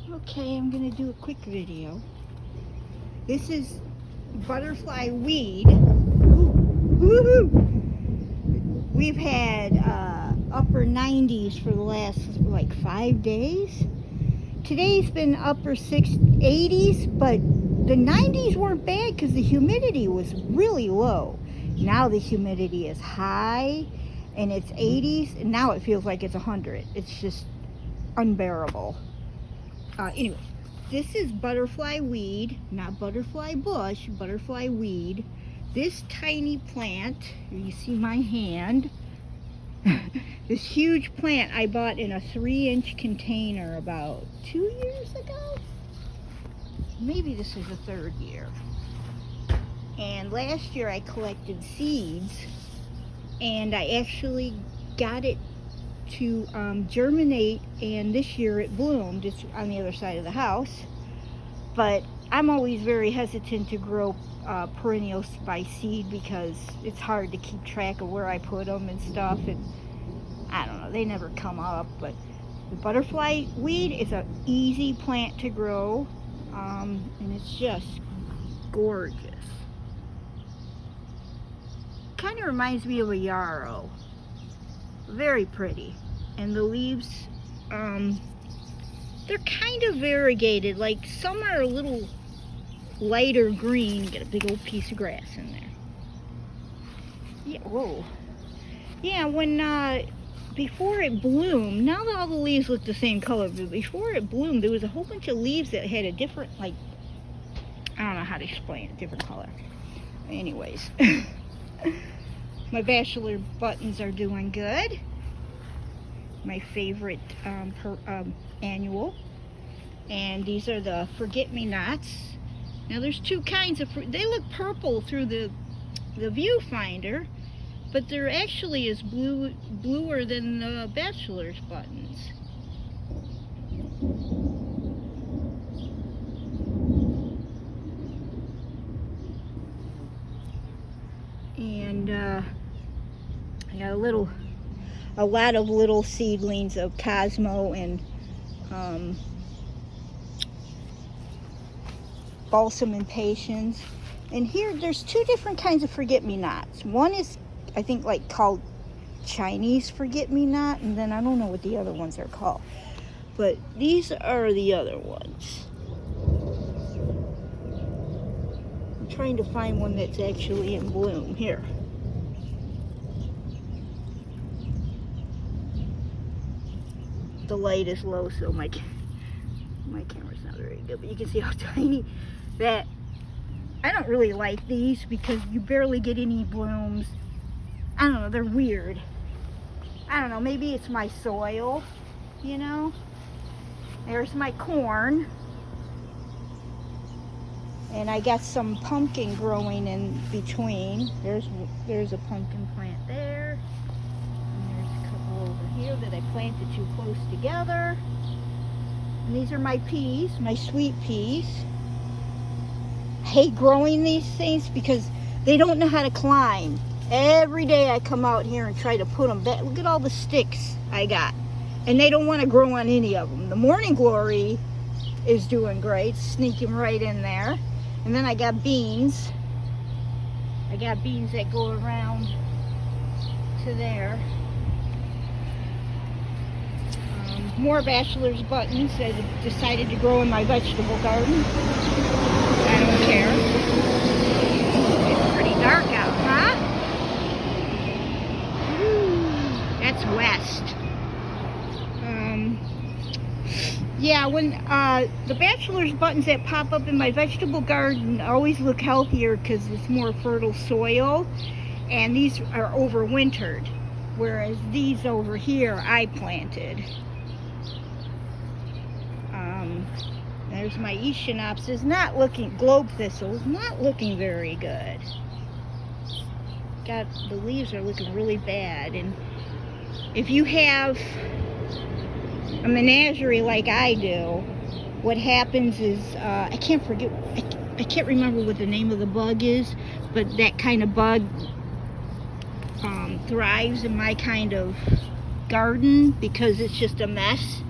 Okay, I'm gonna do a quick video. This is butterfly weed. Woohoo! We've had upper 90s for the last like 5 days. Today's been upper 80s, but the 90s weren't bad because the humidity was really low. Now the humidity is high and it's 80s, and now it feels like it's 100. It's just unbearable. Anyway, this is butterfly weed, not butterfly bush, butterfly weed. This tiny plant, you see my hand, this huge plant I bought in a 3-inch container about 2 years ago. Maybe this is the 3rd year. And last year I collected seeds, and I actually got it to germinate, and this year it bloomed. It's on the other side of the house, but I'm always very hesitant to grow perennials by seed because it's hard to keep track of where I put them and stuff, and I don't know, they never come up. But the butterfly weed is an easy plant to grow, and it's just gorgeous. Kind of reminds me of a yarrow. Very pretty. And the leaves, they're kind of variegated. Like, some are a little lighter green. Get a big old piece of grass in there. Yeah, whoa. Yeah, when before it bloomed, now that all the leaves look the same color, but before it bloomed, there was a whole bunch of leaves that had a different, like, I don't know how to explain it, different color. Anyways. My bachelor buttons are doing good. My favorite annual. And these are the forget-me-nots. Now there's two kinds of, they look purple through the viewfinder, but they're actually as bluer than the bachelor's buttons. And I got a lot of little seedlings of Cosmo and Balsam Impatiens. And here there's two different kinds of forget-me-nots. One is, I think, like called Chinese forget-me-not, and then I don't know what the other ones are called. But these are the other ones. I'm trying to find one that's actually in bloom. Here. The light is low, so my camera's not very good, but you can see how tiny that. I don't really like these because you barely get any blooms. I don't know, they're weird. I don't know, maybe it's my soil, you know. There's my corn, and I got some pumpkin growing in between. There's a pumpkin plant there. Over here that I planted too close together. And these are my peas, my sweet peas. I hate growing these things because they don't know how to climb. Every day I come out here and try to put them back. Look at all the sticks I got. And they don't want to grow on any of them. The Morning Glory is doing great, sneaking right in there. And then I got beans. I got beans that go around to there. More bachelor's buttons that I decided to grow in my vegetable garden. I don't care. It's pretty dark out, huh? Ooh, that's west. Yeah, when the bachelor's buttons that pop up in my vegetable garden always look healthier because it's more fertile soil, and these are overwintered, whereas these over here I planted. There's my Echinopsis, not looking, globe thistles, not looking very good. The leaves are looking really bad. And if you have a menagerie like I do, what happens is, I can't remember what the name of the bug is, but that kind of bug thrives in my kind of garden because it's just a mess.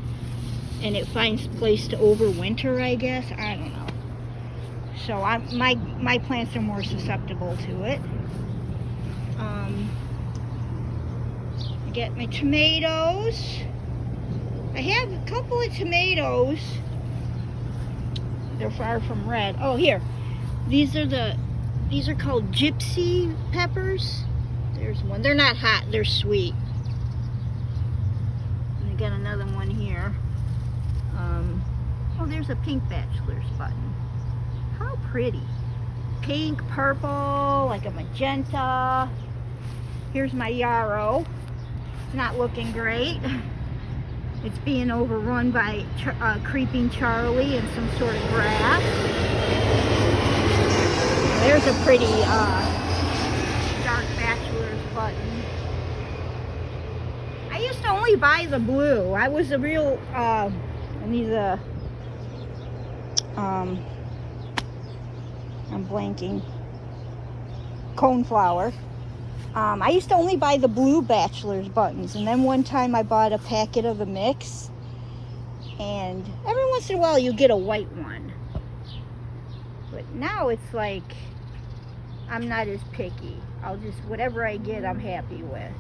and it finds place to overwinter, I guess. I don't know. So my plants are more susceptible to it. I get my tomatoes. I have a couple of tomatoes. They're far from red. Oh, here. These are called gypsy peppers. There's one. They're not hot, they're sweet. And I got another one here. Oh, there's a pink bachelor's button. How pretty. Pink, purple, like a magenta. Here's my yarrow. It's not looking great. It's being overrun by creeping Charlie and some sort of grass. There's a pretty dark bachelor's button. I used to only buy the blue. I was a real, and these, I'm blanking, coneflower. I used to only buy the blue bachelor's buttons, and then one time I bought a packet of the mix, and every once in a while you get a white one. But now it's like, I'm not as picky. I'll just, whatever I get, I'm happy with.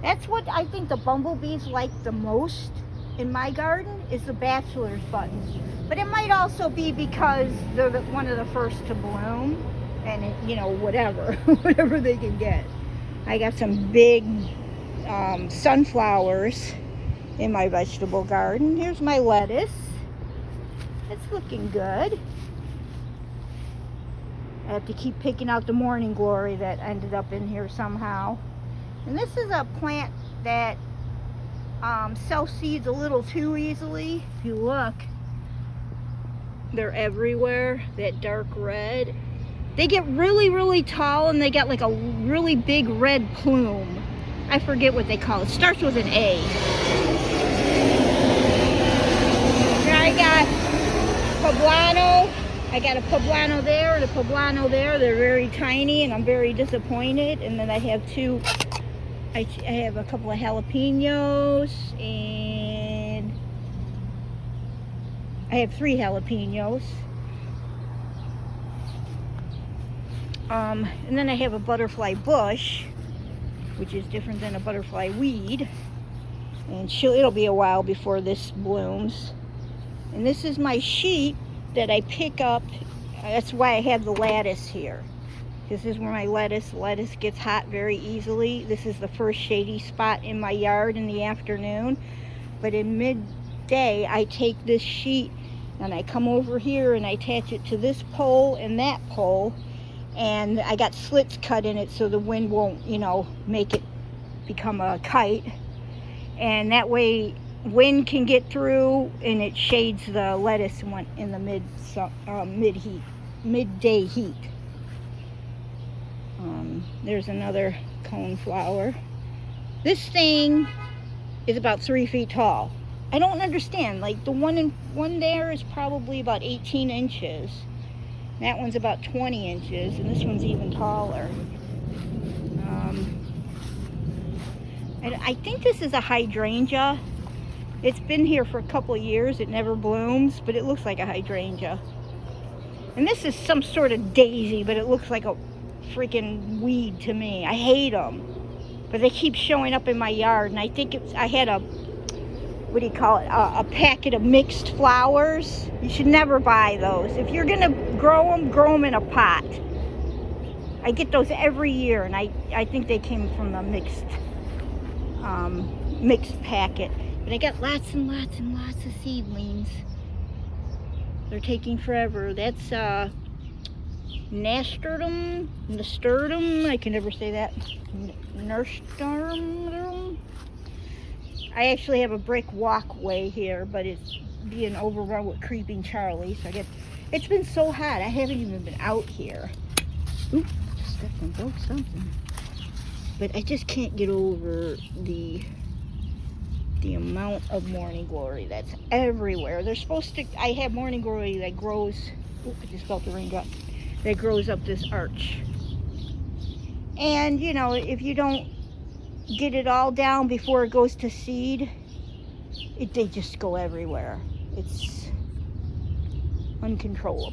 That's what I think the bumblebees like the most in my garden, is the bachelor's buttons. But it might also be because they're one of the first to bloom. And it, you know, whatever they can get. I got some big sunflowers in my vegetable garden. Here's my lettuce. It's looking good. I have to keep picking out the morning glory that ended up in here somehow. And this is a plant that self-seeds a little too easily. If you look, they're everywhere, that dark red. They get really, really tall, and they got like a really big red plume. I forget what they call it. It starts with an A. Here I got poblano. I got a poblano there and a poblano there. They're very tiny, and I'm very disappointed. And then I have I have a couple of jalapenos, and I have 3 jalapenos. And then I have a butterfly bush, which is different than a butterfly weed. And it'll be a while before this blooms. And this is my sheet that I pick up. That's why I have the lattice here. This is where my lettuce gets hot very easily. This is the first shady spot in my yard in the afternoon. But in midday, I take this sheet and I come over here and I attach it to this pole and that pole. And I got slits cut in it so the wind won't, you know, make it become a kite. And that way wind can get through and it shades the lettuce in the midday heat. There's another coneflower. This thing is about 3 feet tall. I don't understand. Like the one there is probably about 18 inches. That one's about 20 inches, and this one's even taller. And I think this is a hydrangea. It's been here for a couple of years. It never blooms, but it looks like a hydrangea. And this is some sort of daisy, but it looks like a freaking weed to me. I hate them, but they keep showing up in my yard, and I think I had a, what do you call it, a packet of mixed flowers. You should never buy those. If you're gonna grow them in a pot. I get those every year, and I think they came from the mixed packet. But I got lots and lots and lots of seedlings. They're taking forever. That's nasturtium, I can never say that. Nasturtium. I actually have a brick walkway here, but it's being overrun with creeping Charlie. So I guess it's been so hot. I haven't even been out here. Oop, stepped and broke something. But I just can't get over the amount of morning glory that's everywhere. They're supposed to. I have morning glory that grows. Oop, I just felt the raindrop. That grows up this arch. And you know, if you don't get it all down before it goes to seed, they just go everywhere. It's uncontrollable.